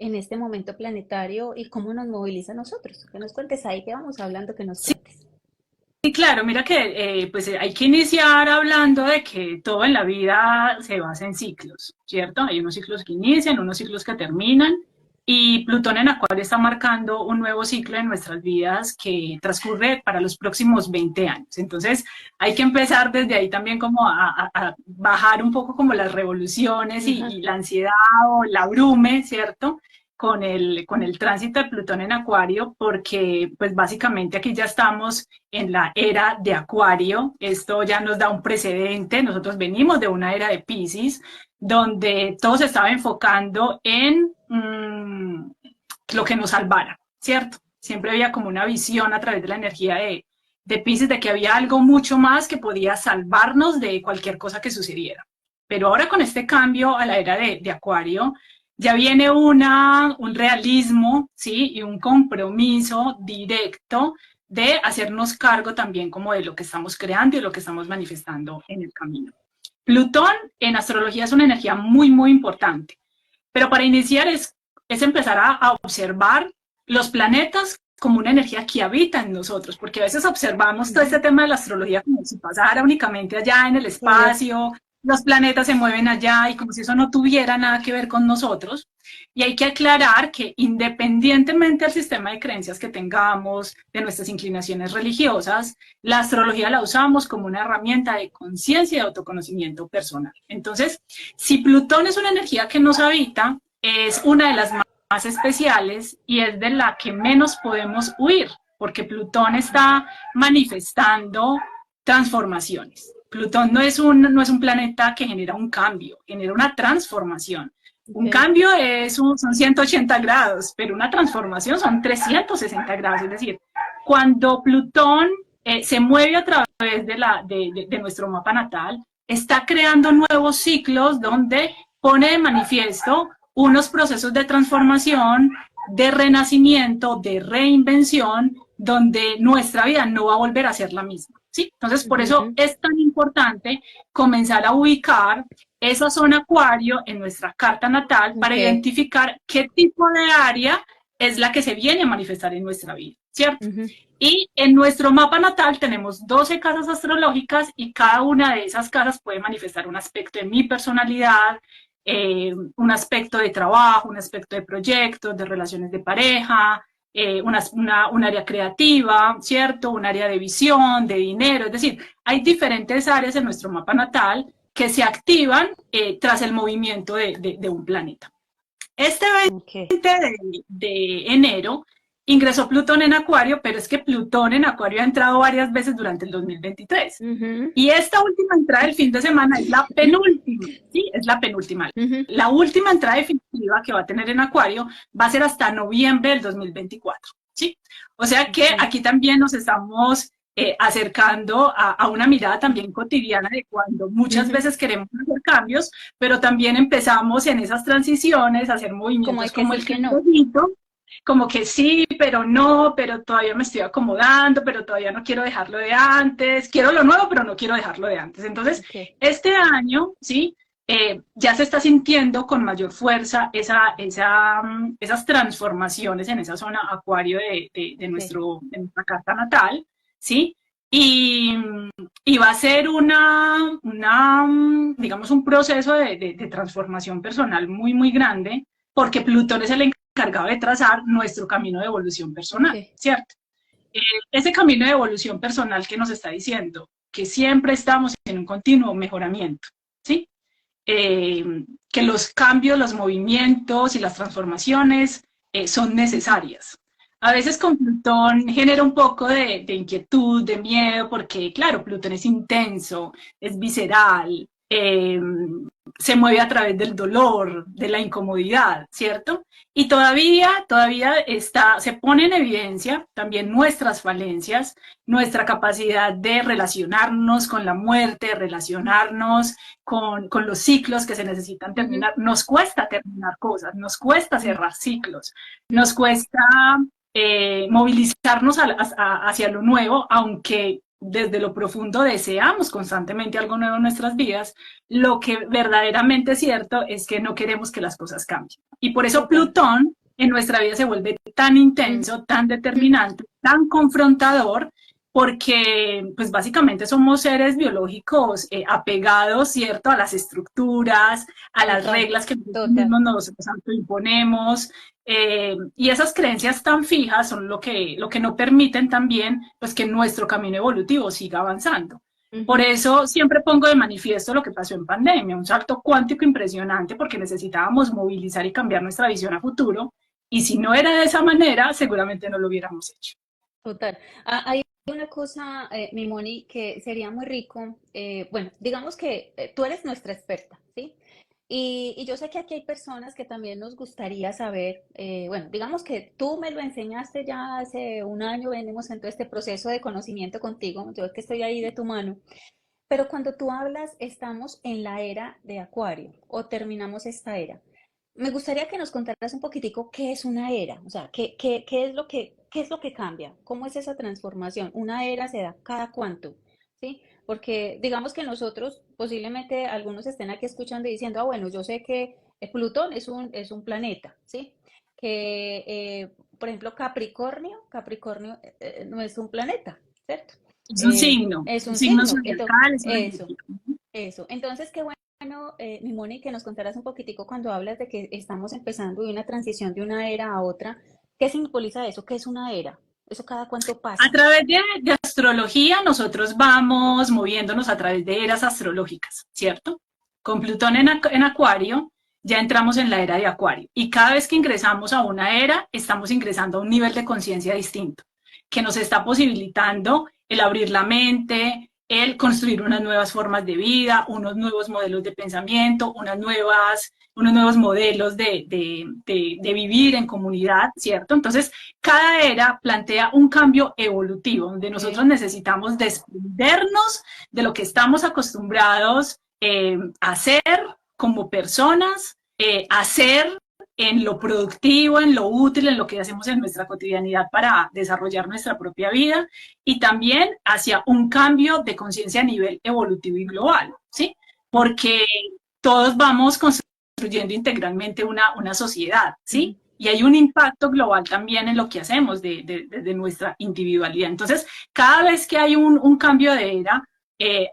en este momento planetario y cómo nos moviliza a nosotros. Que nos cuentes ahí que vamos hablando, que nos Sí, cuentes. sí, claro, mira que hay que iniciar hablando de que todo en la vida se basa en ciclos, ¿cierto? Hay unos ciclos que inician, unos ciclos que terminan, y Plutón en Acuario está marcando un nuevo ciclo en nuestras vidas que transcurre para los próximos 20 años. Entonces, hay que empezar desde ahí también como a bajar un poco como las revoluciones Ajá. y la ansiedad o la brume, ¿cierto? Con el tránsito de Plutón en Acuario, porque pues básicamente aquí ya estamos en la era de Acuario. Esto ya nos da un precedente. Nosotros venimos de una era de Piscis, donde todo se estaba enfocando en lo que nos salvara, ¿cierto? Siempre había como una visión a través de la energía de Piscis de que había algo mucho más que podía salvarnos de cualquier cosa que sucediera. Pero ahora con este cambio a la era de Acuario, ya viene un realismo, ¿sí? Y un compromiso directo de hacernos cargo también como de lo que estamos creando y lo que estamos manifestando en el camino. Plutón en astrología es una energía muy, muy importante, pero para iniciar es empezar a observar los planetas como una energía que habita en nosotros, porque a veces observamos todo este Ujú. tema de la astrología como si pasara únicamente allá en el Sí, es. espacio, los planetas se mueven allá y como si eso no tuviera nada que ver con nosotros. Y hay que aclarar que independientemente del sistema de creencias que tengamos, de nuestras inclinaciones religiosas, la astrología la usamos como una herramienta de conciencia y de autoconocimiento personal. Entonces, si Plutón es una energía que nos habita, es una de las más especiales y es de la que menos podemos huir, porque Plutón está manifestando transformaciones. Plutón no es un planeta que genera un cambio, genera una transformación. Un Ok. cambio son 180 grados, pero una transformación son 360 grados. Es decir, cuando Plutón se mueve a través de nuestro mapa natal, está creando nuevos ciclos donde pone de manifiesto unos procesos de transformación, de renacimiento, de reinvención, donde nuestra vida no va a volver a ser la misma. ¿Sí? Entonces, por eso Ujú. es tan importante comenzar a ubicar esa zona acuario en nuestra carta natal para Ok. identificar qué tipo de área es la que se viene a manifestar en nuestra vida, ¿cierto? Ujú. Y en nuestro mapa natal tenemos 12 casas astrológicas y cada una de esas casas puede manifestar un aspecto de mi personalidad, un aspecto de trabajo, un aspecto de proyectos, de relaciones de pareja, un área creativa, ¿cierto? Un área de visión, de dinero. Es decir, hay diferentes áreas en nuestro mapa natal que se activan tras el movimiento de un planeta. Este Ok. 20 de enero ingresó Plutón en Acuario, pero es que Plutón en Acuario ha entrado varias veces durante el 2023. Ujú. Y esta última entrada del fin de semana es la penúltima, ¿sí? Es la penúltima. Ujú. La última entrada definitiva que va a tener en Acuario va a ser hasta noviembre del 2024, ¿sí? O sea que Ok. aquí también nos estamos acercando a una mirada también cotidiana de cuando muchas Ujú. veces queremos hacer cambios, pero también empezamos en esas transiciones a hacer Como hay movimientos que como sí el que no. cristallito, como que sí, pero no, pero todavía me estoy acomodando, pero todavía no quiero dejarlo de antes, quiero lo nuevo, pero no quiero dejarlo de antes. Entonces, Ok. este año, ¿sí? Ya se está sintiendo con mayor fuerza esas transformaciones en esa zona acuario Ok. de nuestra carta natal, ¿sí? Y, y va a ser digamos, un proceso de transformación personal muy, muy grande, porque Plutón es el encargado de trazar nuestro camino de evolución personal, Ok. ¿cierto? Eh, Ese camino de evolución personal que nos está diciendo que siempre estamos en un continuo mejoramiento, ¿sí? Que los cambios, los movimientos y las transformaciones son necesarias. A veces con Plutón genera un poco de inquietud, de miedo, porque claro, Plutón es intenso, es visceral, se mueve a través del dolor, de la incomodidad, ¿cierto? Y todavía se pone en evidencia también nuestras falencias, nuestra capacidad de relacionarnos con la muerte, relacionarnos con los ciclos que se necesitan Ujú. terminar. Nos cuesta terminar cosas, nos cuesta Ujú. cerrar ciclos, nos cuesta movilizarnos hacia lo nuevo, aunque desde lo profundo deseamos constantemente algo nuevo en nuestras vidas, lo que verdaderamente es cierto es que no queremos que las cosas cambien. Y por eso Total. Plutón en nuestra vida se vuelve tan Mm, intenso, tan determinante, tan confrontador, porque pues básicamente somos seres biológicos apegados, ¿cierto?, a las estructuras, a las total, reglas que nosotros total. mismos nos autoimponemos, y esas creencias tan fijas son lo que no permiten también pues, que nuestro camino evolutivo siga avanzando. Por Ujú. eso siempre pongo de manifiesto lo que pasó en pandemia, un salto cuántico impresionante porque necesitábamos movilizar y cambiar nuestra visión a futuro, y si no era de esa manera, seguramente no lo hubiéramos hecho. Total. Hay una cosa, mi Moni, que sería muy rico. Bueno, digamos que tú eres nuestra experta, ¿sí? Y yo sé que aquí hay personas que también nos gustaría saber, bueno, digamos que tú me lo enseñaste ya hace un año, venimos en todo este proceso de conocimiento contigo, yo es que estoy ahí de tu mano, pero cuando tú hablas, estamos en la era de Acuario o terminamos esta era. Me gustaría que nos contaras un poquitico qué es una era, o sea, qué es lo que cambia, cómo es esa transformación. Una era se da cada cuánto, ¿sí? Porque digamos que nosotros, posiblemente algunos estén aquí escuchando y diciendo, ah, bueno, yo sé que Plutón es un planeta, ¿sí? Que, por ejemplo, Capricornio no es un planeta, ¿cierto? Es Es un un signo signo. Entonces, zodiacal, es una eso, energía. eso. Entonces, qué bueno, mi Moni, que nos contaras un poquitico cuando hablas de que estamos empezando de una transición de una era a otra. ¿Qué simboliza eso? ¿Qué es una era? ¿Eso cada cuánto A pasa? través de astrología, nosotros vamos moviéndonos a través de eras astrológicas, ¿cierto? Con Plutón en Acuario, ya entramos en la era de Acuario. Y cada vez que ingresamos a una era, estamos ingresando a un nivel de conciencia distinto, que nos está posibilitando el abrir la mente, el construir unas nuevas formas de vida, unos nuevos modelos de pensamiento, unos nuevos modelos de vivir en comunidad, ¿cierto? Entonces, cada era plantea un cambio evolutivo, donde nosotros Ok, necesitamos desprendernos de lo que estamos acostumbrados a hacer como personas, hacer en lo productivo, en lo útil, en lo que hacemos en nuestra cotidianidad para desarrollar nuestra propia vida, y también hacia un cambio de conciencia a nivel evolutivo y global, ¿sí? Porque todos vamos construyendo integralmente una sociedad, ujú, ¿sí? Y hay un impacto global también en lo que hacemos de nuestra individualidad. Entonces, cada vez que hay un cambio de era,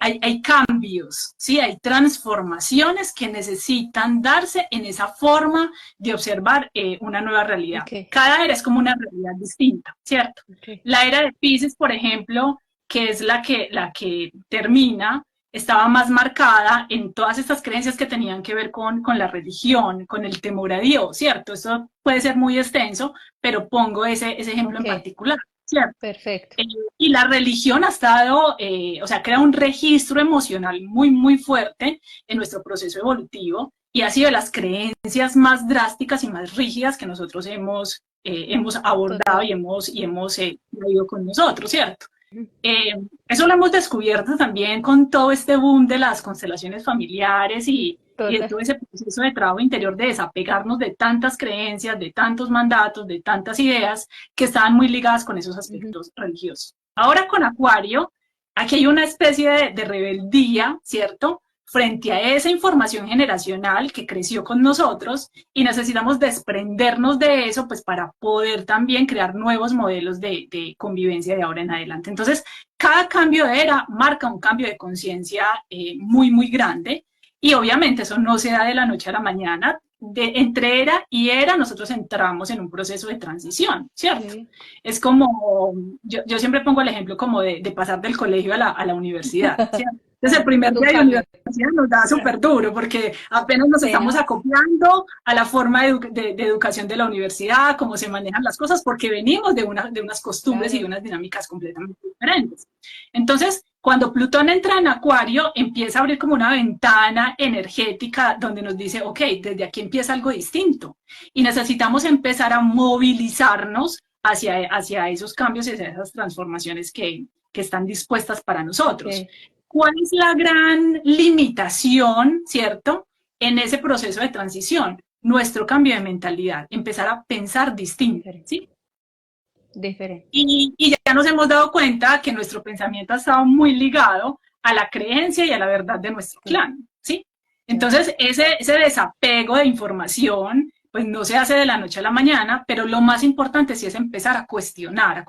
hay cambios, ¿sí? Hay transformaciones que necesitan darse en esa forma de observar una nueva realidad. ok, Cada era es como una realidad distinta, ¿cierto? ok, La era de Pisces, por ejemplo, que es la que termina, estaba más marcada en todas estas creencias que tenían que ver con la religión, con el temor a Dios, ¿cierto? Eso puede ser muy extenso, pero pongo ese ejemplo ok, en particular, ¿cierto? perfecto. Eh, y la religión ha estado, o sea, crea un registro emocional muy, muy fuerte en nuestro proceso evolutivo, y ha sido de las creencias más drásticas y más rígidas que nosotros hemos abordado Total. y hemos traído con nosotros, ¿cierto? Ujú, Eh, Eso lo hemos descubierto también con todo este boom de las constelaciones familiares y de total. todo ese proceso de trabajo interior de desapegarnos de tantas creencias, de tantos mandatos, de tantas ideas que estaban muy ligadas con esos Ujú, aspectos religiosos. Ahora con Acuario, aquí hay una especie de rebeldía, ¿cierto? Frente a esa información generacional que creció con nosotros, y necesitamos desprendernos de eso pues para poder también crear nuevos modelos de convivencia de ahora en adelante. Entonces, cada cambio de era marca un cambio de conciencia muy, muy grande, y obviamente eso no se da de la noche a la mañana. Entre era y era nosotros entramos en un proceso de transición, ¿cierto? ok. Es como, yo siempre pongo el ejemplo como de pasar del colegio a la universidad, ¿cierto? Entonces el primer Es un día de cambio. universidad nos da súper duro porque apenas nos Sí, estamos ¿no? acoplando a la forma de educación de la universidad, cómo se manejan las cosas, porque venimos de unas costumbres y de Claro. unas dinámicas completamente diferentes. Entonces, cuando Plutón entra en Acuario, empieza a abrir como una ventana energética donde nos dice, ok, desde aquí empieza algo distinto, y necesitamos empezar a movilizarnos hacia esos cambios y hacia esas transformaciones que están dispuestas para Ok. nosotros. ¿Cuál es la gran limitación, cierto, en ese proceso de transición? Nuestro cambio de mentalidad, empezar a pensar distinto, Diferente. ¿sí? Diferente. Y ya ya nos hemos dado cuenta que nuestro pensamiento ha estado muy ligado a la creencia y a la verdad de nuestro clan, ¿sí? Entonces, ese desapego de información, pues no se hace de la noche a la mañana, pero lo más importante sí es empezar a cuestionar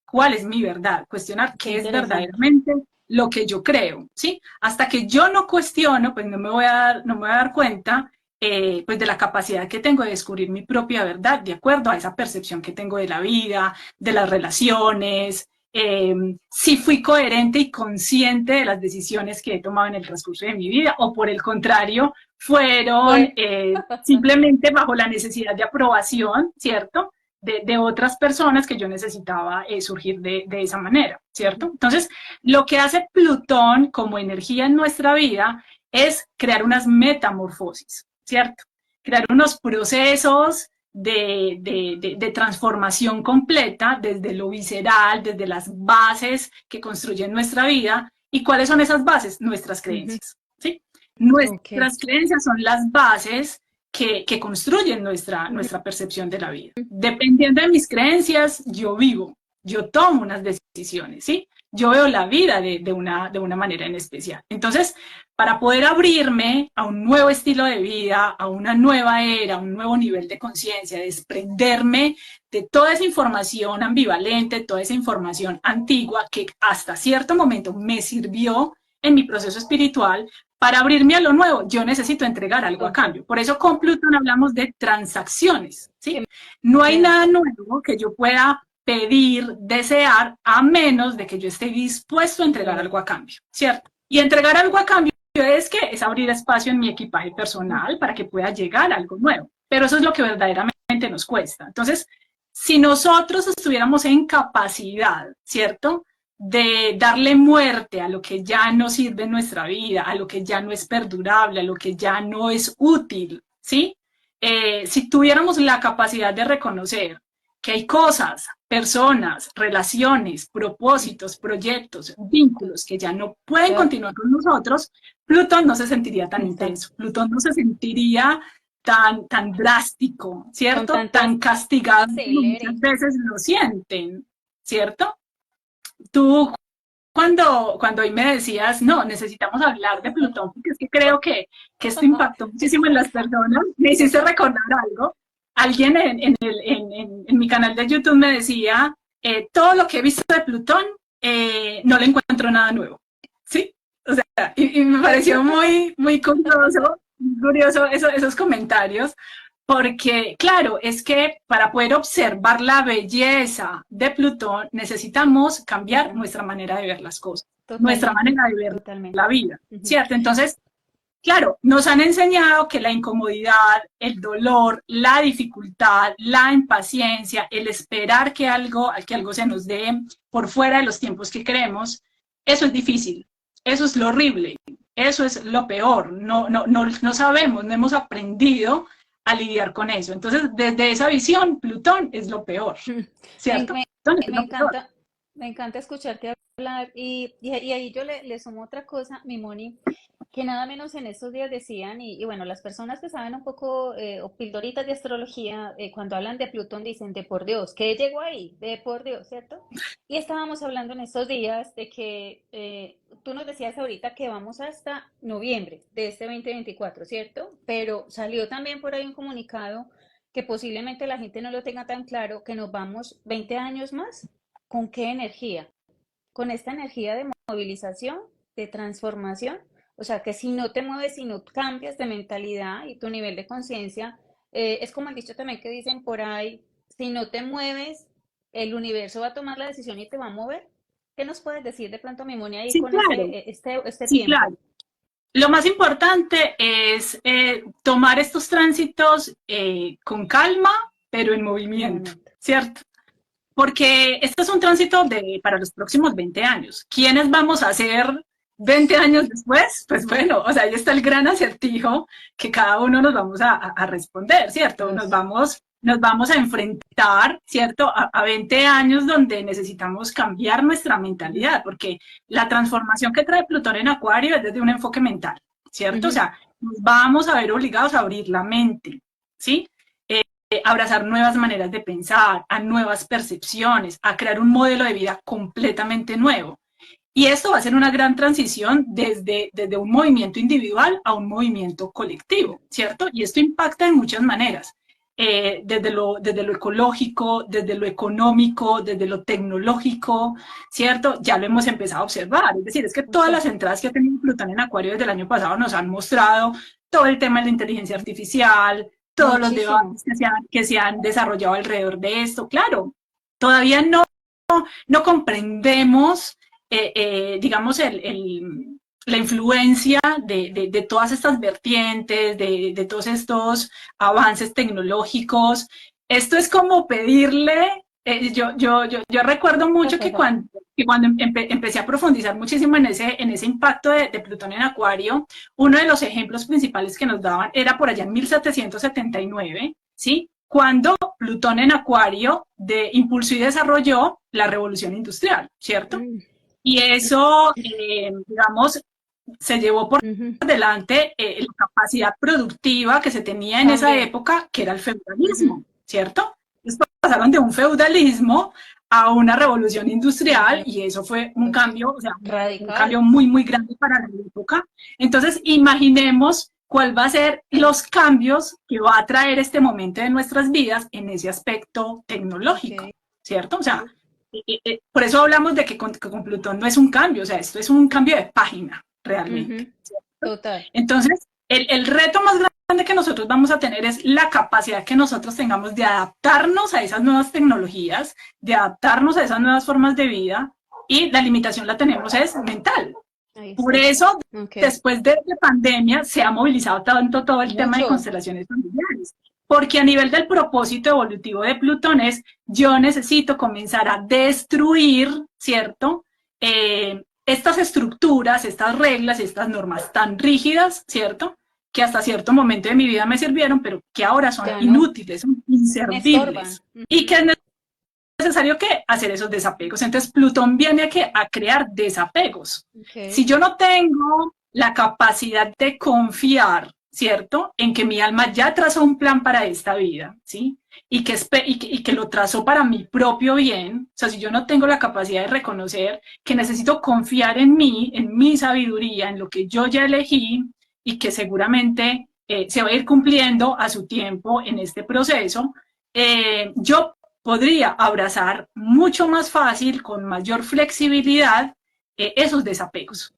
cuál es mi verdad, cuestionar Qué qué es interesante. verdaderamente lo que yo creo, ¿sí? Hasta que yo no cuestiono, pues no me voy a dar cuenta pues de la capacidad que tengo de descubrir mi propia verdad de acuerdo a esa percepción que tengo de la vida, de las relaciones, si fui coherente y consciente de las decisiones que he tomado en el transcurso de mi vida o por el contrario fueron Pues, simplemente bajo la necesidad de aprobación, ¿cierto? De otras personas que yo necesitaba surgir de esa manera, ¿cierto? ujú, Entonces, lo que hace Plutón como energía en nuestra vida es crear unas metamorfosis, ¿cierto? Crear unos procesos de transformación completa desde lo visceral, desde las bases que construyen nuestra vida. ¿Y cuáles son esas bases? Nuestras ujú, creencias, ¿sí? ok. Nuestras creencias son las bases que construyen Ujú, nuestra percepción de la vida. Dependiendo de mis creencias, yo vivo, yo tomo unas decisiones, ¿sí? Yo veo la vida de una manera en especial. Entonces, para poder abrirme a un nuevo estilo de vida, a una nueva era, a un nuevo nivel de conciencia, desprenderme de toda esa información ambivalente, toda esa información antigua que hasta cierto momento me sirvió en mi proceso espiritual, para abrirme a lo nuevo, yo necesito entregar algo a ok. cambio. Por eso con Plutón hablamos de transacciones, ¿sí? ¿Qué No hay me das? nada nuevo que yo pueda pedir, desear, a menos de que yo esté dispuesto a entregar Claro. algo a cambio, ¿cierto? Y entregar algo a cambio es que es abrir espacio en mi equipaje Ujú, personal para que pueda llegar a algo nuevo. Pero eso es lo que verdaderamente nos cuesta. Entonces, si nosotros estuviéramos en capacidad, ¿cierto? De darle muerte a lo que ya no sirve en nuestra vida, a lo que ya no es perdurable, a lo que ya no es útil, ¿sí? Si tuviéramos la capacidad de reconocer que hay cosas, personas, relaciones, propósitos, proyectos, vínculos que ya no pueden ya, continuar con nosotros, Plutón no se sentiría tan exacto. intenso, Plutón no se sentiría tan drástico, Con ¿cierto? tanto Tan castigado como muchas acelere. veces lo sienten, ¿cierto? Tú cuando hoy me decías, no, necesitamos hablar de Plutón, porque es que creo que esto impactó muchísimo en las personas, me hiciste Total. recordar algo. Alguien en mi canal de YouTube me decía, todo lo que he visto de Plutón, no le encuentro nada nuevo. ¿Sí? O sea, y me pareció muy curioso esos comentarios, porque, claro, es que para poder observar la belleza de Plutón necesitamos cambiar Claro, nuestra manera de ver las cosas, nuestra totalmente, manera de ver totalmente. la vida, Ujú, ¿cierto? Entonces, claro, nos han enseñado que la incomodidad, el dolor, la dificultad, la impaciencia, el esperar que algo se nos dé por fuera de los tiempos que queremos, eso es difícil, eso es lo horrible, eso es lo peor, no sabemos, no hemos aprendido a lidiar con eso. Entonces, desde esa visión, Plutón es lo peor, ujú. Me, ¿cierto? me- Plutón es me lo peor. encanta escucharte hablar y ahí yo le sumo otra cosa, mi Moni, que nada menos en estos días decían, y bueno, las personas que saben un poco o pildoritas de astrología, cuando hablan de Plutón dicen de por Dios, ¿qué llegó ahí? De por Dios, ¿cierto? Y estábamos hablando en estos días de que tú nos decías ahorita que vamos hasta noviembre de este 2024, ¿cierto? Pero salió también por ahí un comunicado que posiblemente la gente no lo tenga tan claro, que nos vamos 20 años más. ¿Con qué energía? Con esta energía de movilización, de transformación. O sea, que si no te mueves, si no cambias de mentalidad y tu nivel de conciencia, es como el dicho también que dicen por ahí, si no te mueves, el universo va a tomar la decisión y te va a mover. ¿Qué nos puedes decir de pronto, Mimoni, ahí Sí, con claro, este sí, tiempo? claro. Lo más importante es tomar estos tránsitos con calma, pero en movimiento, Movimiento. ¿cierto? Porque este es un tránsito para los próximos 20 años. ¿Quiénes vamos a ser 20 años después? Pues bueno, o sea, ahí está el gran acertijo que cada uno nos vamos a responder, ¿cierto? Eso. Nos vamos a enfrentar, ¿cierto? A 20 años donde necesitamos cambiar nuestra Ujú, mentalidad, porque la transformación que trae Plutón en Acuario es desde un enfoque mental, ¿cierto? O ujú, sea, nos vamos a ver obligados a abrir la mente, ¿sí? abrazar nuevas maneras de pensar, a nuevas percepciones, a crear un modelo de vida completamente nuevo. Y esto va a ser una gran transición desde un movimiento individual a un movimiento colectivo, ¿cierto? Y esto impacta en muchas maneras, desde lo ecológico, desde lo económico, desde lo tecnológico, ¿cierto? Ya lo hemos empezado a observar. Es decir, es que todas las Ok, entradas que ha tenido Plutón en Acuario desde el año pasado nos han mostrado todo el tema de la inteligencia artificial, todos los muchísimo. debates que se han desarrollado alrededor de esto. Claro, todavía no comprendemos, digamos, la influencia de todas estas vertientes, de todos estos avances tecnológicos. Esto es como pedirle, yo recuerdo mucho que cuando empecé a profundizar muchísimo en ese impacto de Plutón en Acuario, uno de los ejemplos principales que nos daban era por allá en 1779, ¿sí? Cuando Plutón en Acuario impulsó y desarrolló la revolución industrial, ¿cierto? Mm, Y eso, digamos, se llevó por ujú. delante la capacidad productiva que se tenía en esa También. época, que era el Ujú. feudalismo, ¿cierto? Entonces pasaron de un feudalismo a una revolución industrial Ujú. y eso fue un cambio, o sea, un cambio Radical. muy, muy grande para la época. Entonces, imaginemos cuál va a ser los cambios que va a traer este momento de nuestras vidas en ese aspecto tecnológico, Ok. ¿cierto? O sea, por eso hablamos de que con Plutón no es un cambio, o sea, esto es un cambio de página realmente, Ujú. ¿cierto? Total. Entonces, el reto más grande que nosotros vamos a tener es la capacidad que nosotros tengamos de adaptarnos a esas nuevas tecnologías, de adaptarnos a esas nuevas formas de vida, y la limitación la tenemos es mental. Ahí Por está. eso, Ok. después de la pandemia, se ha movilizado tanto todo el tema de Mucho. constelaciones familiares. Porque a nivel del propósito evolutivo de Plutón es, yo necesito comenzar a destruir, ¿cierto? Estas estructuras, estas reglas, estas normas tan rígidas, ¿cierto? Que hasta cierto momento de mi vida me sirvieron, pero que ahora son Ya no. inútiles, son Me estorban. inservibles. Y Ujú. que es necesario que hacer esos desapegos. Entonces, Plutón viene a crear desapegos. Si Ok. yo no tengo la capacidad de confiar, ¿cierto? En que mi alma ya trazó un plan para esta vida, ¿sí? Y que lo trazó para mi propio bien, o sea, si yo no tengo la capacidad de reconocer que necesito confiar en mí, en mi sabiduría, en lo que yo ya elegí y que seguramente se va a ir cumpliendo a su tiempo en este proceso, yo podría abrazar mucho más fácil, con mayor flexibilidad, esos desapegos,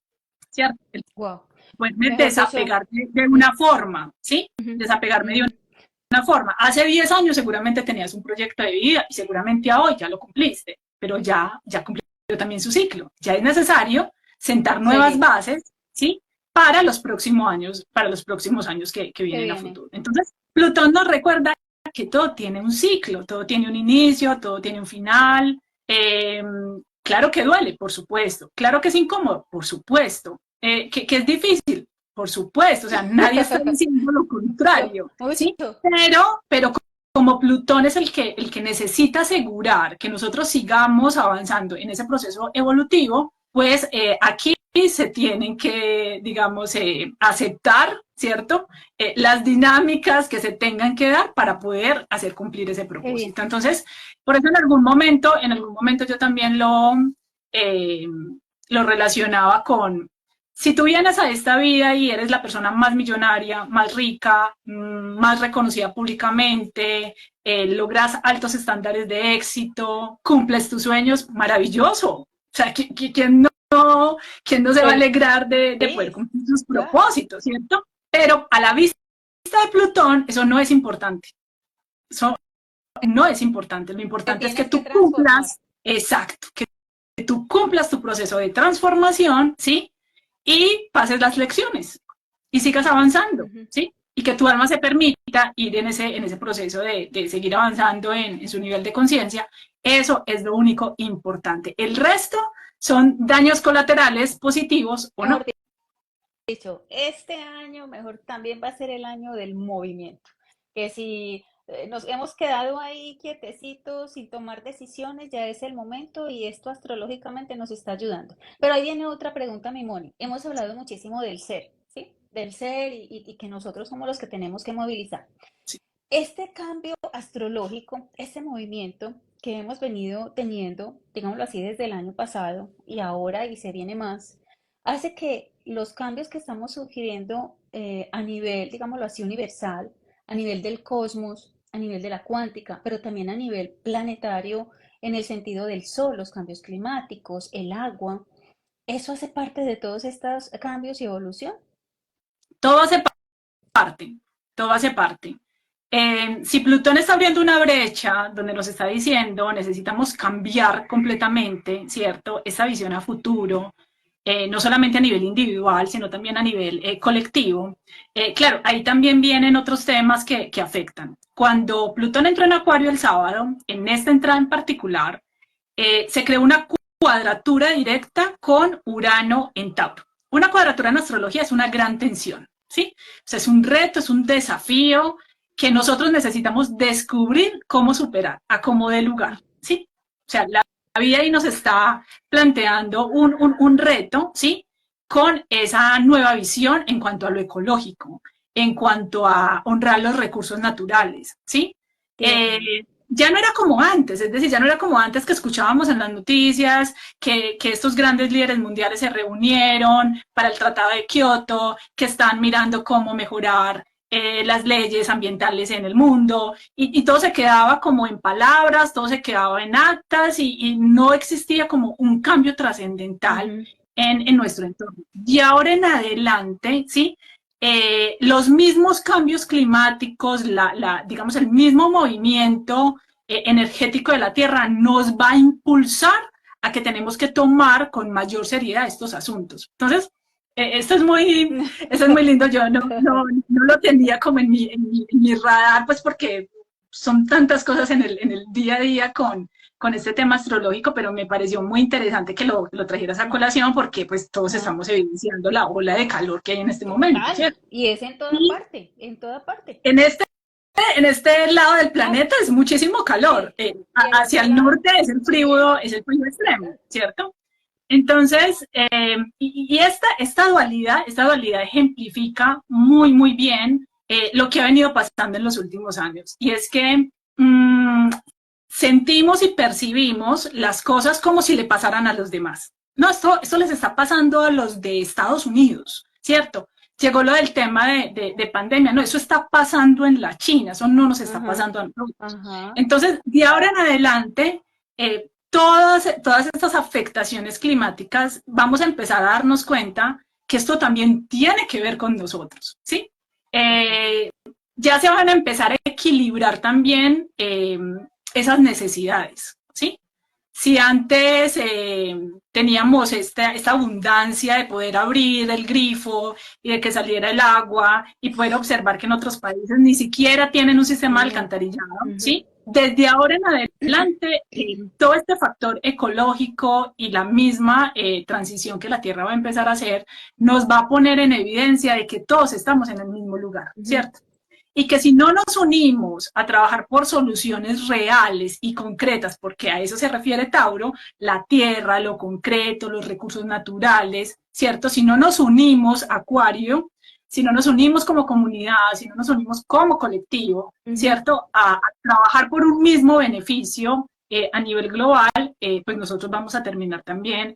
¿cierto? Wow. Poderme Mejor dicho. desapegar de una forma, ¿sí? Ujú. Desapegarme de Ujú. una forma. Hace 10 años seguramente tenías un proyecto de vida y seguramente a hoy ya lo cumpliste, pero ya cumplió también su ciclo. Ya es necesario sentar nuevas Seguir. bases, ¿sí? Para los próximos años que ¿Qué vienen a viene? futuro. Entonces, Plutón nos recuerda que todo tiene un ciclo, todo tiene un inicio, todo tiene un final. Claro que duele, por supuesto. Claro que es incómodo, por supuesto. Que es difícil, por supuesto. O sea, nadie está diciendo lo contrario, ¿sí? Mucho. Pero como Plutón es el que necesita asegurar que nosotros sigamos avanzando en ese proceso evolutivo, pues aquí se tienen que, digamos, aceptar, ¿cierto? Las dinámicas que se tengan que dar para poder hacer cumplir ese Qué bien. propósito. Entonces, por eso en algún momento yo también eh, lo relacionaba con, si tú vienes a esta vida y eres la persona más millonaria, más rica, más reconocida públicamente, logras altos estándares de éxito, cumples tus sueños, maravilloso. O sea, ¿quién no se va a alegrar de poder Feliz. cumplir sus Claro. propósitos, ¿cierto? Pero a la vista de Plutón, eso no es importante. Eso no es importante. Lo Te importante es que tienes que tú transformar. cumplas, exacto, que tú cumplas tu proceso de transformación, ¿sí? Y pases las lecciones y sigas avanzando, Ujú. ¿sí? Y que tu alma se permita ir en ese proceso de seguir avanzando en su nivel de conciencia. Eso es lo único importante. El resto son daños colaterales positivos o Mejor no. dicho, este año mejor también va a ser el año del movimiento. Que si nos hemos quedado ahí quietecitos sin tomar decisiones, ya es el momento y esto astrológicamente nos está ayudando. Pero ahí viene otra pregunta, mi Moni. Hemos hablado muchísimo del ser, ¿sí? Del ser y que nosotros somos los que tenemos que movilizar. Sí. Este cambio astrológico, este movimiento que hemos venido teniendo, digámoslo así, desde el año pasado y ahora y se viene más, hace que los cambios que estamos sugiriendo a nivel, digámoslo así, universal, a nivel del cosmos, a nivel de la cuántica, pero también a nivel planetario, en el sentido del sol, los cambios climáticos, el agua, eso hace parte de todos estos cambios y evolución. Todo hace parte, todo hace parte. Si Plutón está abriendo una brecha donde nos está diciendo necesitamos cambiar completamente, ¿cierto? Esa visión a futuro, no solamente a nivel individual, sino también a nivel colectivo. Claro, ahí también vienen otros temas que afectan. Cuando Plutón entró en Acuario el sábado, en esta entrada en particular, se creó una cuadratura directa con Urano en Tauro. Una cuadratura en astrología es una gran tensión, ¿sí? O sea, es un reto, es un desafío que nosotros necesitamos descubrir cómo superar, a cómo dé lugar, ¿sí? O sea, la vida ahí nos está planteando un reto, ¿sí? Con esa nueva visión en cuanto a lo ecológico, en cuanto a honrar los recursos naturales, ¿sí? Entiendo. Ya no era como antes, es decir, ya no era como antes que escuchábamos en las noticias que estos grandes líderes mundiales se reunieron para el Tratado de Kioto, que están mirando cómo mejorar las leyes ambientales en el mundo, y todo se quedaba como en palabras, todo se quedaba en actas, y no existía como un cambio trascendental Ujú. en nuestro entorno. Y ahora en adelante, ¿sí? Los mismos cambios climáticos, digamos, el mismo movimiento energético de la Tierra nos va a impulsar a que tenemos que tomar con mayor seriedad estos asuntos. Entonces, esto es muy lindo, yo no lo tenía como en mi radar, pues porque son tantas cosas en el día a día con este tema astrológico, pero me pareció muy interesante que lo trajeras a colación porque pues todos Ah, estamos evidenciando la ola de calor que hay en este momento, total. ¿cierto? Y es en toda Y parte, en toda parte. en en este lado del Claro, planeta es muchísimo calor. sí. Y al Hacia otro el lado, norte frío. es el frío extremo, Total. ¿cierto? Entonces, esta dualidad ejemplifica muy bien lo que ha venido pasando en los últimos años. Y es que sentimos y percibimos las cosas como si le pasaran a los demás. No, esto les está pasando a los de Estados Unidos, ¿cierto? Llegó lo del tema de pandemia, no, eso está pasando en la China, eso no nos está Ajá, pasando a nosotros. ajá. Entonces, de ahora en adelante, todas estas afectaciones climáticas, vamos a empezar a darnos cuenta que esto también tiene que ver con nosotros, ¿sí? Eh, ya se van a empezar a equilibrar también esas necesidades, ¿sí? Si antes teníamos esta abundancia de poder abrir el grifo y de que saliera el agua y poder observar que en otros países ni siquiera tienen un sistema de Sí. alcantarillado, Ujú. ¿sí? Desde ahora en adelante, todo este factor ecológico y la misma transición que la Tierra va a empezar a hacer nos va a poner en evidencia de que todos estamos en el mismo lugar, Ujú. ¿cierto? Y que si no nos unimos a trabajar por soluciones reales y concretas, porque a eso se refiere Tauro, la tierra, lo concreto, los recursos naturales, ¿cierto? Si no nos unimos, Acuario, si no nos unimos como comunidad, si no nos unimos como colectivo, Ujú. ¿cierto? A trabajar por un mismo beneficio a nivel global, pues nosotros vamos a terminar también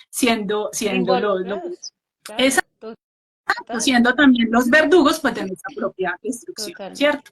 siendo Involucrados. Claro, esa total, siendo también los verdugos pues, de nuestra propia destrucción, totalmente. ¿cierto?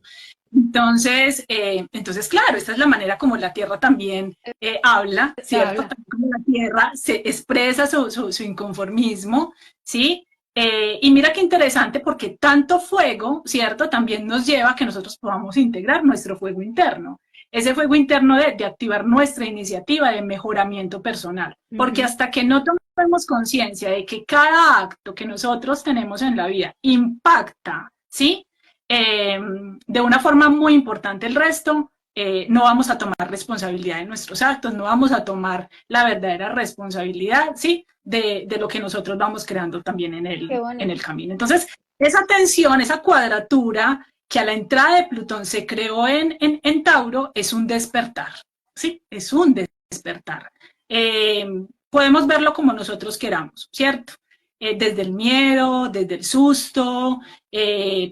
Entonces, claro, esta es la manera como la Tierra también habla, ¿cierto? Habla. También como la Tierra se expresa su inconformismo, ¿sí? Y mira qué interesante porque tanto fuego, ¿cierto? También nos lleva a que nosotros podamos integrar nuestro fuego interno. Ese fuego interno de activar nuestra iniciativa de mejoramiento personal. Porque Ujú. hasta que no tomemos conciencia de que cada acto que nosotros tenemos en la vida impacta, ¿sí? De una forma muy importante el resto, no vamos a tomar responsabilidad de nuestros actos, no vamos a tomar la verdadera responsabilidad, ¿sí? De lo que nosotros vamos creando también Qué en el bonito. camino. Entonces, esa tensión, esa cuadratura que a la entrada de Plutón se creó en Tauro es un despertar, ¿sí? Es un despertar. Podemos verlo como nosotros queramos, ¿cierto? desde el miedo, desde el susto,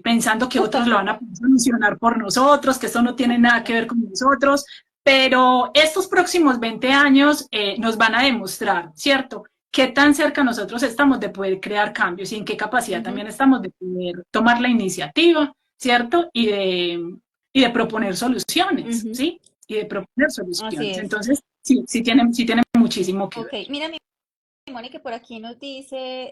pensando que otros lo van a solucionar por nosotros, que esto no tiene nada que ver con nosotros, pero estos próximos 20 años nos van a demostrar, ¿cierto? Qué tan cerca nosotros estamos de poder crear cambios y en qué capacidad también estamos de poder tomar la iniciativa, ¿cierto? Y de proponer soluciones, ¿sí? Y de proponer soluciones. Entonces, sí tiene muchísimo que ver. Mira, Moni, que por aquí nos dice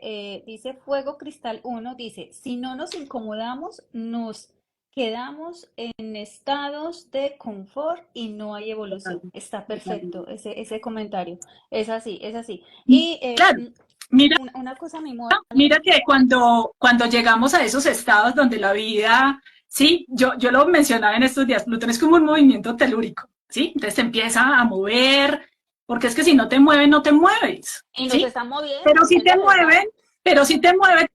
Fuego Cristal 1, dice, si no nos incomodamos, nos quedamos en estados de confort y no hay evolución. Está perfecto ese comentario. Es así, es así. Y claro, mira, una cosa, mi Moni. Mira que cuando llegamos a esos estados donde la vida, sí, yo lo mencionaba en estos días, Plutón es como un movimiento telúrico, ¿sí? Entonces te empieza a mover, porque es que si no te mueven, no te mueves. Y nos ¿sí? están moviendo. Pero si te mueven,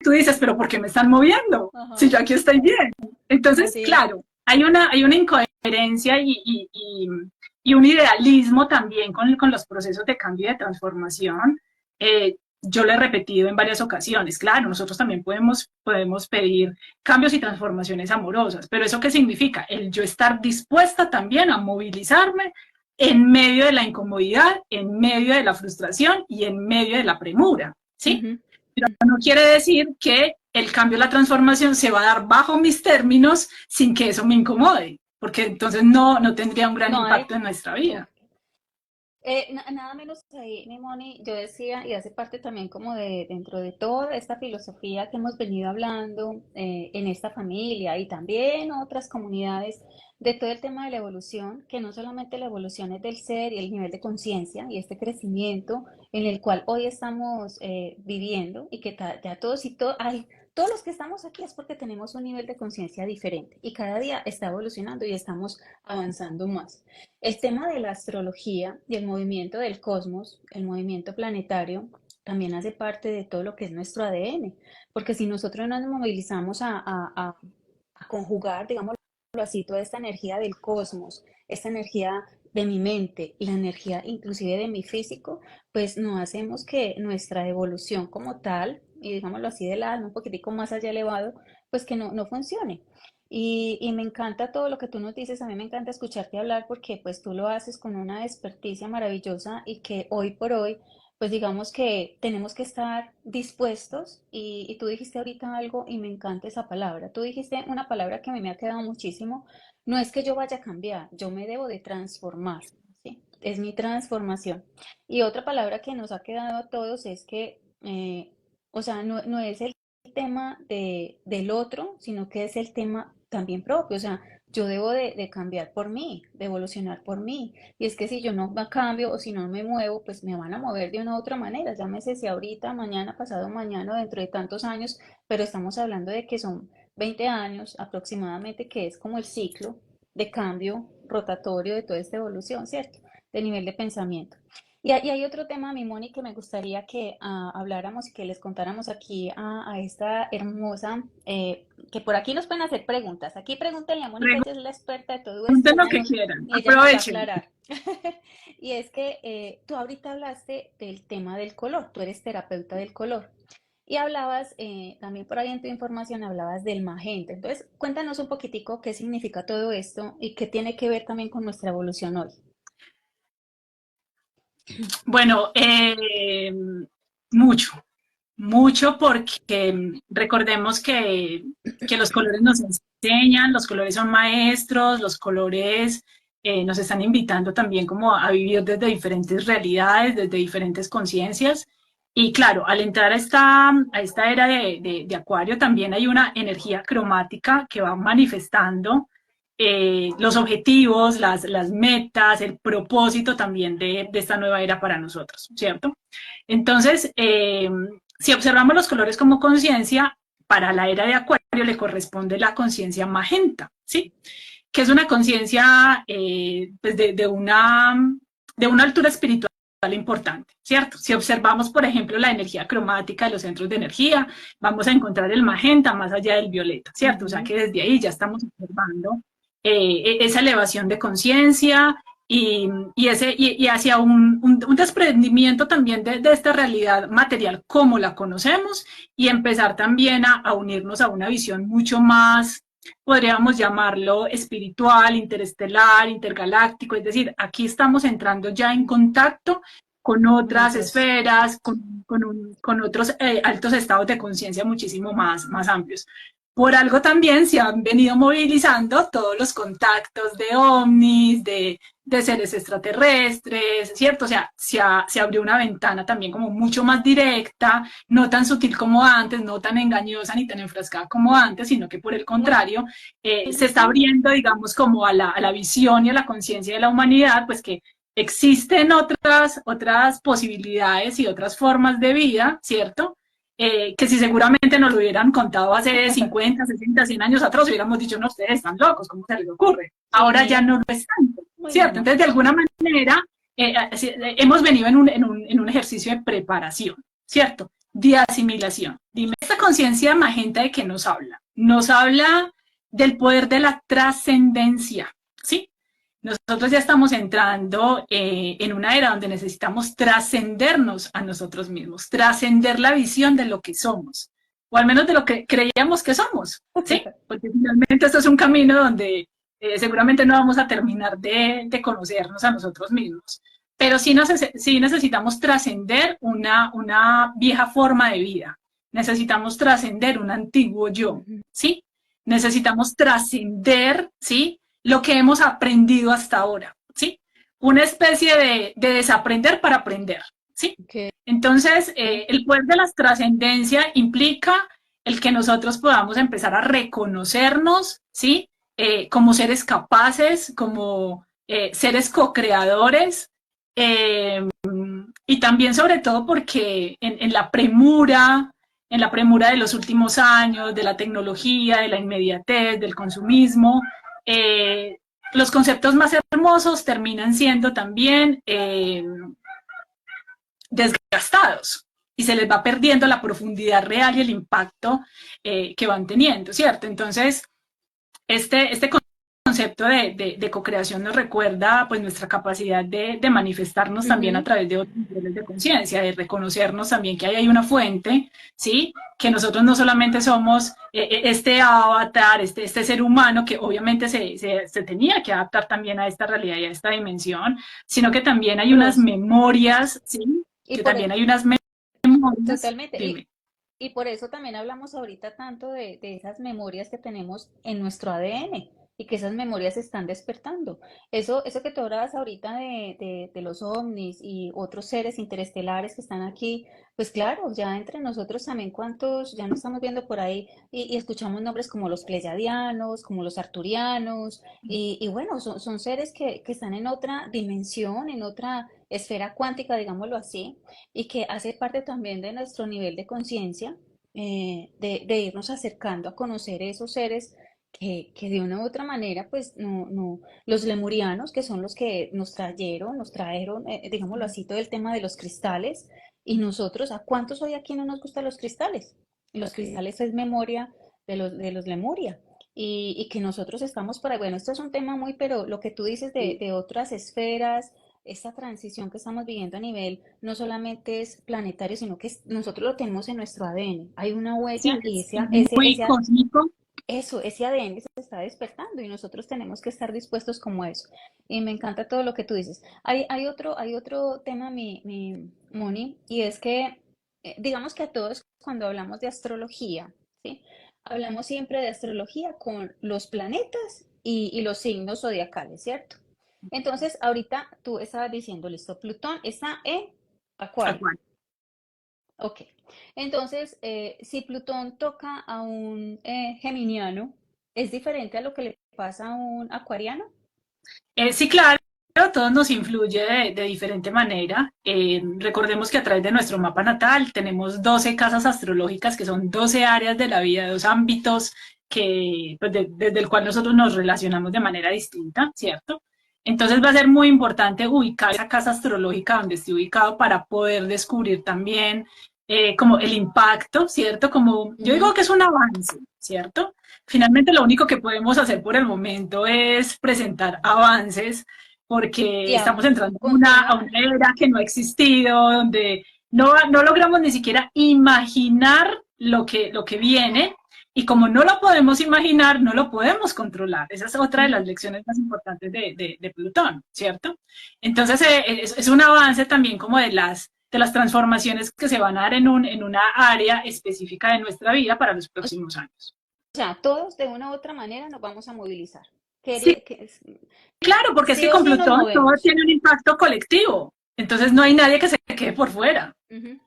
tú dices, pero ¿por qué me están moviendo? Ajá. Si yo aquí estoy bien. Entonces, sí. Claro, hay una incoherencia y un idealismo también con los procesos de cambio y de transformación. Yo lo he repetido en varias ocasiones, claro, nosotros también podemos pedir cambios y transformaciones amorosas, pero ¿eso qué significa? El yo estar dispuesta también a movilizarme en medio de la incomodidad, en medio de la frustración y en medio de la premura, ¿sí? Pero no quiere decir que el cambio, la transformación se va a dar bajo mis términos sin que eso me incomode, porque entonces no tendría un gran impacto en nuestra vida. Nada menos ahí, mi Moni, yo decía, y hace parte también como de dentro de toda esta filosofía que hemos venido hablando en esta familia y también otras comunidades, de todo el tema de la evolución, que no solamente la evolución es del ser y el nivel de conciencia y este crecimiento en el cual hoy estamos viviendo y que ya todos y todos los que estamos aquí es porque tenemos un nivel de conciencia diferente y cada día está evolucionando y estamos avanzando más. El tema de la astrología y el movimiento del cosmos, el movimiento planetario, también hace parte de todo lo que es nuestro ADN, porque si nosotros nos movilizamos a conjugar, digámoslo así, toda esta energía del cosmos, esta energía de mi mente y la energía inclusive de mi físico, pues no hacemos que nuestra evolución como tal, y digámoslo así del alma, un poquitico más allá elevado, pues que no funcione. Y me encanta todo lo que tú nos dices, a mí me encanta escucharte hablar porque pues tú lo haces con una experticia maravillosa y que hoy por hoy, pues digamos que tenemos que estar dispuestos y tú dijiste ahorita algo y me encanta esa palabra. Tú dijiste una palabra que a mí me ha quedado muchísimo, no es que yo vaya a cambiar, yo me debo de transformar, ¿sí? Es mi transformación. Y otra palabra que nos ha quedado a todos es que, o sea, no es el tema del otro, sino que es el tema también propio. O sea, yo debo de cambiar por mí, de evolucionar por mí. Y es que si yo no cambio o si no me muevo, pues me van a mover de una u otra manera. Llámese si ahorita, mañana, pasado mañana, dentro de tantos años, pero estamos hablando de que son 20 años aproximadamente, que es como el ciclo de cambio rotatorio de toda esta evolución, ¿cierto? De nivel de pensamiento. Y hay otro tema, mi Moni, que me gustaría que habláramos y que les contáramos aquí a esta hermosa, que por aquí nos pueden hacer preguntas. Aquí pregúntenle a Mónica, ella es la experta de todo esto. Pregunten lo que quieran, y ella nos va a aclarar. Y es que tú ahorita hablaste del tema del color, tú eres terapeuta del color. Y hablabas, también por ahí en tu información, hablabas del magenta. Entonces, cuéntanos un poquitico qué significa todo esto y qué tiene que ver también con nuestra evolución hoy. Bueno, mucho porque recordemos que los colores nos enseñan, los colores son maestros, los colores nos están invitando también como a vivir desde diferentes realidades, desde diferentes conciencias. Y claro, al entrar a esta era de Acuario también hay una energía cromática que va manifestando los objetivos, las metas, el propósito también de esta nueva era para nosotros, ¿cierto? Entonces, si observamos los colores como conciencia, para la era de Acuario le corresponde la conciencia magenta, ¿sí? Que es una conciencia pues de una altura espiritual importante, ¿cierto? Si observamos, por ejemplo, la energía cromática de los centros de energía, vamos a encontrar el magenta más allá del violeta, ¿cierto? O sea que desde ahí ya estamos observando esa elevación de conciencia, y hacia un desprendimiento también de esta realidad material como la conocemos y empezar también a unirnos a una visión mucho más, podríamos llamarlo espiritual, interestelar, intergaláctico, es decir, aquí estamos entrando ya en contacto con Con otras otros. esferas, con otros altos estados de conciencia muchísimo más amplios. Por algo también se han venido movilizando todos los contactos de ovnis, de seres extraterrestres, ¿cierto? O sea, se abrió una ventana también como mucho más directa, no tan sutil como antes, no tan engañosa ni tan enfrascada como antes, sino que por el Muy, contrario, se está abriendo, digamos, como a la visión y a la conciencia de la humanidad, pues que existen otras posibilidades y otras formas de vida, ¿cierto? Que si seguramente nos lo hubieran contado hace 50, 60, 100 años atrás, hubiéramos dicho, no, ustedes están locos, ¿cómo se les ocurre? y Ahora ya mira, no lo están, bueno, ¿cierto? no. Entonces, de alguna manera, hemos venido en un ejercicio de preparación, ¿cierto? De asimilación. Dime, esta conciencia magenta de qué nos habla. Nos habla del poder de la trascendencia, ¿sí? Nosotros ya estamos entrando en una era donde necesitamos trascendernos a nosotros mismos, trascender la visión de lo que somos, o al menos de lo que creíamos que somos, ¿sí? Porque finalmente esto es un camino donde seguramente no vamos a terminar de conocernos a nosotros mismos, pero sí necesitamos trascender una vieja forma de vida, necesitamos trascender un antiguo yo, Ujú. ¿sí? Necesitamos trascender, ¿sí? Lo que hemos aprendido hasta ahora, ¿sí? Una especie de desaprender para aprender, ¿sí? Ok. Entonces, el poder de la trascendencia implica el que nosotros podamos empezar a reconocernos, ¿sí? Como seres capaces, como seres co-creadores, eh, y también sobre todo porque en la premura de los últimos años, de la tecnología, de la inmediatez, del consumismo, eh, los conceptos más hermosos terminan siendo también desgastados y se les va perdiendo la profundidad real y el impacto que van teniendo, ¿cierto? Entonces, este concepto de co-creación nos recuerda pues nuestra capacidad de manifestarnos también a Ujú. través de otros niveles de conciencia, de reconocernos también que ahí hay una fuente, ¿sí? Que nosotros no solamente somos este avatar, este ser humano que obviamente se tenía que adaptar también a esta realidad y a esta dimensión, sino que también hay unas Dios. memorias, ¿sí? Y Que por, también hay unas memorias, totalmente. dime. Y por eso también hablamos ahorita tanto de esas memorias que tenemos en nuestro ADN y que esas memorias se están despertando. Eso que tú hablabas ahorita de los ovnis y otros seres interestelares que están aquí, pues claro, ya entre nosotros también cuántos, ya no estamos viendo por ahí y escuchamos nombres como los pleyadianos, como los arturianos, y bueno, son seres que están en otra dimensión, en otra esfera cuántica, digámoslo así, y que hace parte también de nuestro nivel de conciencia, de irnos acercando a conocer esos seres que de una u otra manera, pues no, los lemurianos, que son los que nos trajeron, digámoslo así, todo el tema de los cristales, y nosotros, ¿a cuántos hoy aquí no nos gustan los cristales? Los cristales es memoria de los Lemuria. Y que nosotros estamos por ahí. Bueno, esto es un tema muy, pero lo que tú dices de otras esferas, esta transición que estamos viviendo a nivel no solamente es planetario, sino que nosotros lo tenemos en nuestro ADN. Hay una Sí, huella y es muy cósmico. ese ADN se está despertando y nosotros tenemos que estar dispuestos como eso. Y me encanta todo lo que tú dices. Hay otro tema, mi Moni, y es que, digamos que a todos cuando hablamos de astrología, ¿sí? Hablamos siempre de astrología con los planetas y los signos zodiacales, ¿cierto? Entonces, ahorita tú estabas diciendo, listo, Plutón está en Acuario. Acuario. Ok. Entonces, si Plutón toca a un geminiano, ¿es diferente a lo que le pasa a un acuariano? Sí, claro, todo nos influye de diferente manera. Recordemos que a través de nuestro mapa natal tenemos 12 casas astrológicas, que son 12 áreas de la vida, dos ámbitos pues, desde el cual nosotros nos relacionamos de manera distinta, ¿cierto? Entonces va a ser muy importante ubicar esa casa astrológica donde esté ubicado para poder descubrir también como el impacto, ¿cierto? Como yo Ujú. digo que es un avance, ¿cierto? Finalmente lo único que podemos hacer por el momento es presentar avances porque Y estamos aún entrando a continuar. una era que no ha existido, donde no logramos ni siquiera imaginar lo que viene, y como no lo podemos imaginar, no lo podemos controlar. Esa es otra de Ujú. las lecciones más importantes de Plutón, ¿cierto? Entonces, es un avance también como de las transformaciones que se van a dar en una área específica de nuestra vida para los O próximos años. sea, todos de una u otra manera nos vamos a movilizar. Sí, claro, porque es Sí que o con sí nos Plutón todo movemos. tiene un impacto colectivo. Entonces no hay nadie que se quede por fuera, Ujú.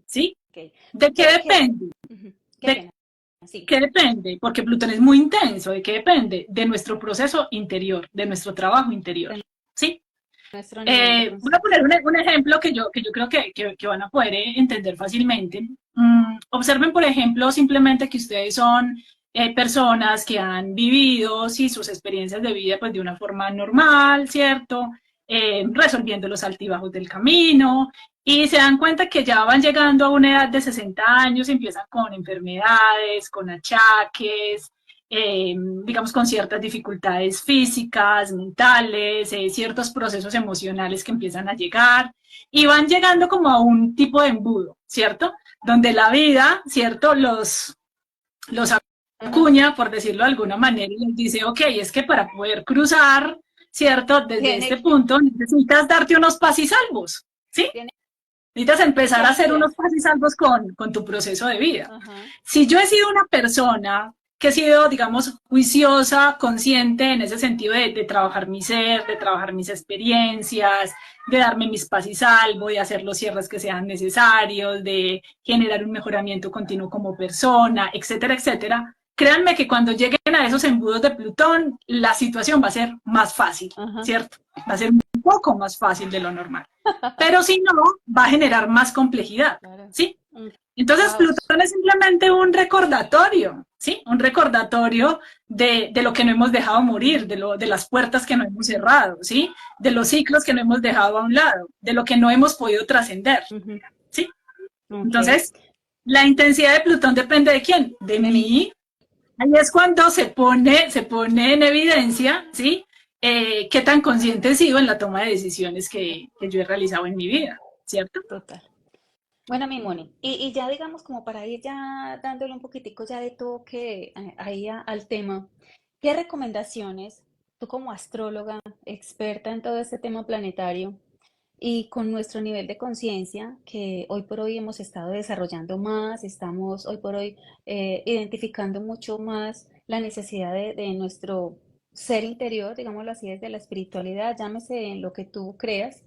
¿sí? Ok. ¿De qué depende? Ujú. Qué ¿De pena. Sí, qué depende? Porque Plutón es muy intenso. ¿De qué depende? De nuestro proceso interior, de nuestro trabajo interior, de ¿sí? nuestro nivel de Voy a poner conciencia. un ejemplo que yo creo que van a poder entender fácilmente. Observen, por ejemplo, simplemente que ustedes son personas que han vivido sí, sus experiencias de vida pues, de una forma normal, ¿cierto? Resolviendo los altibajos del camino, y se dan cuenta que ya van llegando a una edad de 60 años, empiezan con enfermedades, con achaques, digamos, con ciertas dificultades físicas, mentales, ciertos procesos emocionales que empiezan a llegar, y van llegando como a un tipo de embudo, ¿cierto? Donde la vida, ¿cierto? Los Ajá. acuña, por decirlo de alguna manera, y les dice, ok, es que para poder cruzar, ¿cierto? Desde Tiene este que, punto necesitas darte unos pasisalvos, ¿sí? tiene Necesitas empezar que a hacer aliviar. unos pasisalvos con tu proceso de vida. Ajá. Si yo he sido una persona que he sido, digamos, juiciosa, consciente en ese sentido de trabajar mi ser, de trabajar mis experiencias, de darme mis paz y salvo, de hacer los cierres que sean necesarios, de generar un mejoramiento continuo como persona, etcétera, etcétera. Créanme que cuando lleguen a esos embudos de Plutón, la situación va a ser más fácil, Ajá. ¿cierto? Va a ser un poco más fácil de lo normal. Pero si no, va a generar más complejidad, Claro. ¿sí? Un Entonces, caos. Plutón es simplemente un recordatorio, ¿sí? Un recordatorio de lo que no hemos dejado morir, de las puertas que no hemos Ujú. cerrado, ¿sí? De los ciclos que no hemos dejado a un lado, de lo que no hemos podido trascender, Ujú. ¿sí? Ok. Entonces, la intensidad de Plutón depende de quién, de De mí. mí. Ahí es cuando se pone en evidencia, ¿sí? Qué tan consciente he sido en la toma de decisiones que yo he realizado en mi vida, ¿cierto? Total. Bueno, mi Moni, y ya digamos como para ir ya dándole un poquitico ya de toque ahí al tema, ¿qué recomendaciones tú como astróloga, experta en todo este tema planetario y con nuestro nivel de conciencia que hoy por hoy hemos estado desarrollando más, estamos hoy por hoy identificando mucho más la necesidad de nuestro ser interior, digámoslo así, desde la espiritualidad, llámese en lo que tú creas,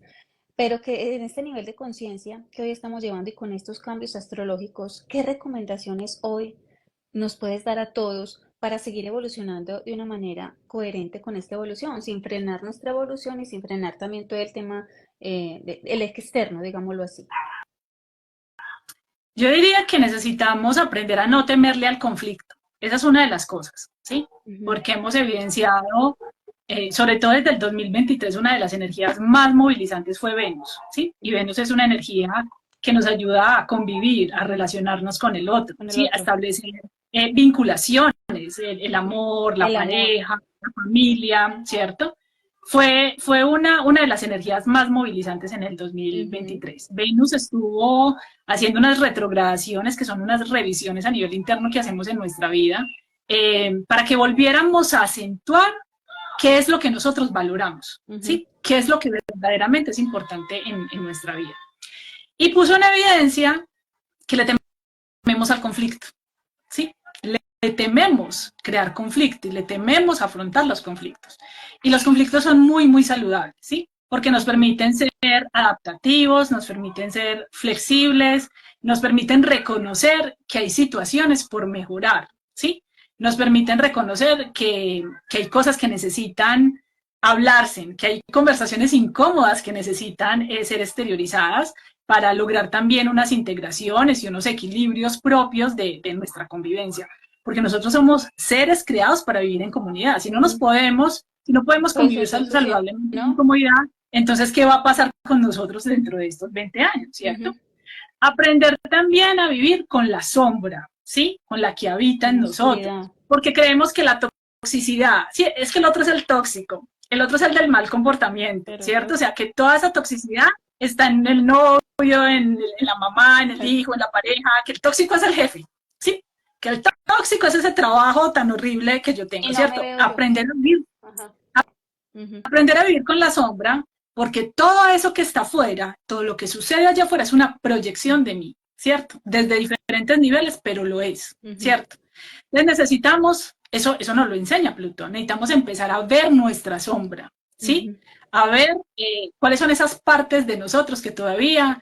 pero que en este nivel de conciencia que hoy estamos llevando y con estos cambios astrológicos, ¿qué recomendaciones hoy nos puedes dar a todos para seguir evolucionando de una manera coherente con esta evolución, sin frenar nuestra evolución y sin frenar también todo el tema el externo, digámoslo así? Yo diría que necesitamos aprender a no temerle al conflicto. Esa es una de las cosas, ¿sí? Ujú. Porque hemos evidenciado, sobre todo desde el 2023, una de las energías más movilizantes fue Venus, ¿sí? Y Ujú. Venus es una energía que nos ayuda a convivir, a Ujú. relacionarnos con el otro, Con el ¿sí? A otro. establecer vinculaciones, el amor, la El amor. pareja, la familia, ¿cierto? Fue una de las energías más movilizantes en el Ujú. 2023. Venus estuvo haciendo unas retrogradaciones, que son unas revisiones a nivel interno que hacemos en nuestra vida, para que volviéramos a acentuar qué es lo que nosotros valoramos, Ujú. ¿sí? ¿Qué es lo que verdaderamente es importante en nuestra vida? Y puso en evidencia que le tememos al conflicto, ¿sí? Le tememos crear conflicto y le tememos afrontar los conflictos. Y los conflictos son muy, muy saludables, ¿sí? Porque nos Ujú. permiten ser adaptativos, nos permiten ser flexibles, nos permiten reconocer que hay situaciones por mejorar, ¿sí? Nos permiten reconocer que hay cosas que necesitan hablarse, que hay conversaciones incómodas que necesitan ser exteriorizadas para lograr también unas integraciones y unos equilibrios propios de nuestra convivencia, porque nosotros somos seres creados para vivir en comunidad. Ujú. Si no podemos Pues convivir entonces sí, saludablemente en ¿no? comunidad, entonces, ¿qué va a pasar con nosotros dentro de estos 20 años, Ujú. cierto? Aprender también a vivir con la sombra, ¿sí? Con la que habita En en la nosotros, oscuridad. porque creemos que la toxicidad, sí, es que el otro es el tóxico, el otro es el del mal comportamiento, Pero ¿cierto? yo, O sea, que toda esa toxicidad está en el novio, en la mamá, en el hijo, en la pareja, que el tóxico es el jefe, ¿sí? Que el tóxico es ese trabajo tan horrible que yo y tengo, no me ¿cierto? veo yo. Ajá. Ujú, Aprender a vivir con la sombra, porque todo eso que está afuera, todo lo que sucede allá afuera es una proyección de mí, ¿cierto? Desde diferentes niveles, pero lo es, ujú, ¿cierto? Entonces necesitamos, eso nos lo enseña Plutón, necesitamos empezar a ver nuestra sombra, ¿sí? ujú. A ver cuáles son esas partes de nosotros que todavía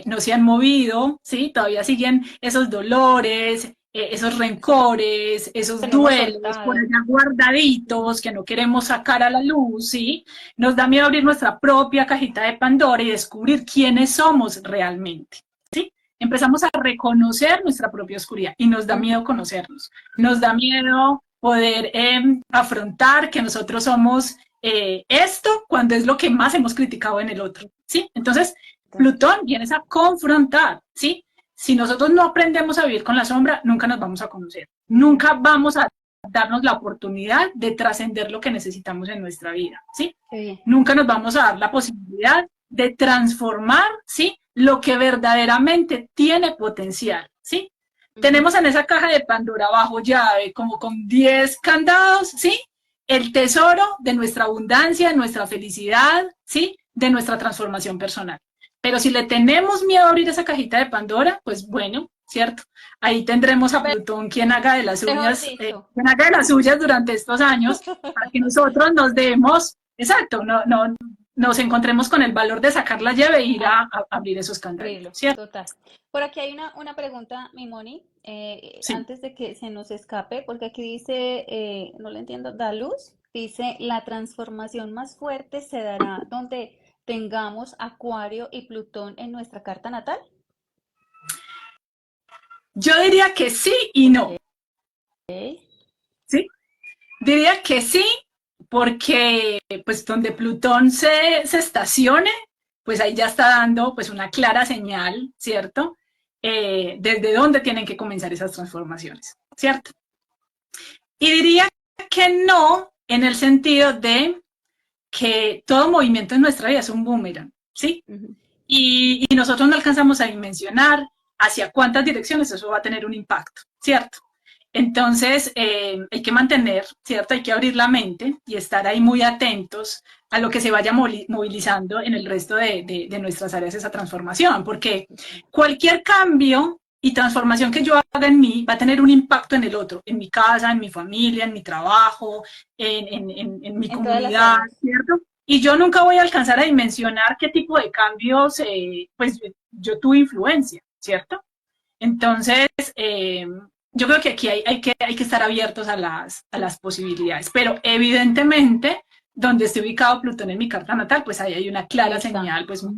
no se han movido, ¿sí? Todavía siguen esos dolores, esos rencores, Que esos no hemos duelos por soltado. allá Ujú. guardaditos que no queremos sacar a la luz, ¿sí? Nos da miedo abrir nuestra propia cajita de Pandora y descubrir quiénes somos realmente, ¿sí? Empezamos a reconocer nuestra propia oscuridad y nos da miedo conocernos, nos da miedo poder afrontar que nosotros somos esto cuando es lo que más hemos criticado en el otro, ¿sí? Entonces, Plutón viene a confrontar, ¿sí? Si nosotros no aprendemos a vivir con la sombra, nunca nos vamos a conocer, Ujú. nunca vamos a darnos la oportunidad de trascender lo que necesitamos en nuestra vida, ¿sí? Qué bien. Nunca nos vamos a dar la posibilidad de transformar, ¿sí? Lo que verdaderamente tiene potencial, ¿sí? Ujú. Tenemos en esa caja de Pandora bajo llave, como con 10 candados, ¿sí? El tesoro de nuestra abundancia, de nuestra felicidad, ¿sí? De nuestra transformación personal. Pero si le tenemos miedo a abrir esa cajita de Pandora, pues bueno, ¿cierto? Ahí tendremos a Plutón quien haga de las Mejor suyas, dicho. quien haga de las suyas durante estos años, para que nosotros nos demos, exacto, nos encontremos con el valor de sacar la llave e ir a abrir esos candaditos, Abrirlo, ¿cierto? total. Por aquí hay una pregunta, mi Moni, Sí. antes de que se nos escape, porque aquí dice, no le entiendo, da luz, dice, la transformación más fuerte se dará donde tengamos Acuario y Plutón en nuestra carta natal. Yo diría que sí y Ok. no, ¿sí? Diría que sí, porque pues donde Plutón se estacione, pues ahí ya está dando pues una clara señal, ¿cierto? Desde dónde tienen que comenzar esas transformaciones, ¿cierto? Y diría que no en el sentido de que todo movimiento en nuestra vida es un boomerang, ¿sí? Ujú. Y nosotros no alcanzamos a dimensionar hacia cuántas direcciones eso va a tener un impacto, ¿cierto? Entonces, hay que mantener, ¿cierto? Hay que abrir la mente y estar ahí muy atentos a lo que se vaya movilizando en el resto de nuestras áreas de esa transformación, porque cualquier cambio y transformación que yo haga en mí va a tener un impacto en el otro, en mi casa, en mi familia, en mi trabajo, en mi En todas las comunidad, áreas. ¿cierto? Y yo nunca voy a alcanzar a dimensionar qué tipo de cambios, pues yo tuve influencia, ¿cierto? Entonces, yo creo que aquí hay que estar abiertos a las posibilidades, pero evidentemente, donde esté ubicado Plutón en mi carta natal, pues ahí hay una Ahí clara está. señal, pues A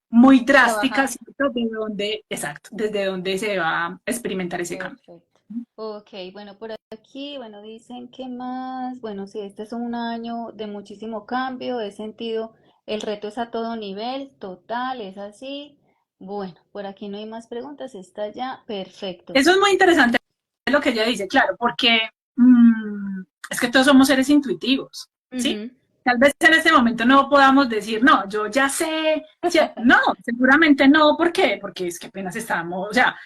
muy drástica, trabajar. ¿cierto? De dónde, exacto, desde dónde se va a experimentar ese cambio. Perfecto. Ok, bueno, por aquí, bueno, dicen que más, bueno, sí, este es un año de muchísimo cambio, he sentido, el reto es a todo nivel, total, es así. Bueno, por aquí no hay más preguntas, está ya perfecto. Eso es muy interesante lo que ella dice, claro, porque mmm, es que todos somos seres intuitivos, ¿sí? Ujú. Tal vez en este momento no podamos decir, no, yo ya sé, no, seguramente no, ¿por qué? Porque es que apenas estamos, o sea,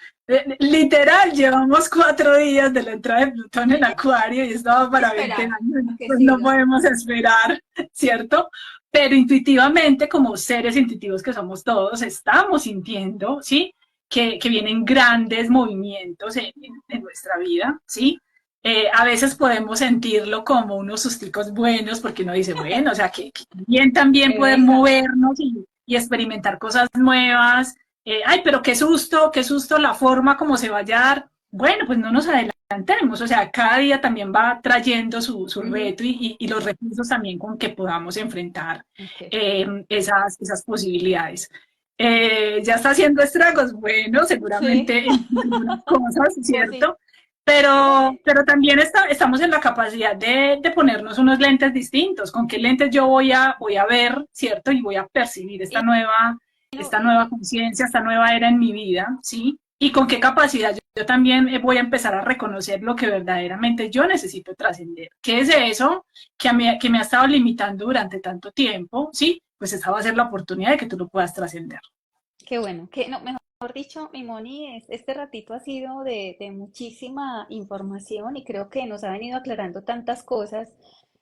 literal, llevamos 4 días de la entrada de Plutón en Acuario y estaba para 20 Esperar años, a que pues no siga. podemos esperar, ¿cierto? Pero intuitivamente, como seres intuitivos que somos todos, estamos sintiendo, ¿sí? Que vienen grandes movimientos en nuestra vida, ¿sí? A veces podemos sentirlo como unos susticos buenos, porque uno dice, bueno, o sea, que bien también Que poder venga. movernos y experimentar cosas nuevas. Ay, pero qué susto la forma como se vaya a dar. Bueno, pues no nos adelantemos, o sea, cada día también va trayendo su Ujú. reto y los recursos también con que podamos enfrentar Ok. esas posibilidades. Ya está haciendo estragos, bueno, Sí, seguramente en algunas cosas, cosita. ¿cierto? Pero también estamos en la capacidad de ponernos unos lentes distintos. ¿Con qué lentes yo voy a ver, ¿cierto? Y voy a percibir esta Y nueva, no, esta nueva conciencia, esta nueva era en mi vida, ¿sí? y con qué capacidad yo también voy a empezar a reconocer lo que verdaderamente yo necesito trascender. ¿Qué es eso que me ha estado limitando durante tanto tiempo? Sí, pues esa va a ser la oportunidad de que tú lo puedas trascender. Qué bueno, que no, mejor dicho, mi Moni, este ratito ha sido de muchísima información y creo que nos ha venido aclarando tantas cosas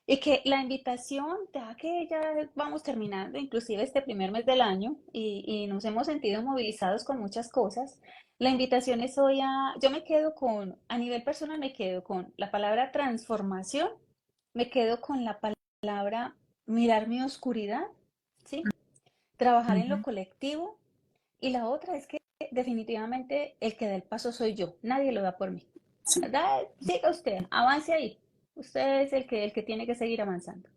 y que la invitación, ya que ya vamos terminando, inclusive este primer mes del año y nos hemos sentido movilizados con muchas cosas, la invitación es hoy yo me quedo a nivel personal me quedo con la palabra transformación, me quedo con la palabra mirar mi oscuridad, ¿sí? Trabajar en lo Ujú. colectivo y la otra es que definitivamente el que da el paso soy yo, nadie lo da por mí. Sí. Siga usted, avance ahí. Usted es el que tiene que seguir avanzando.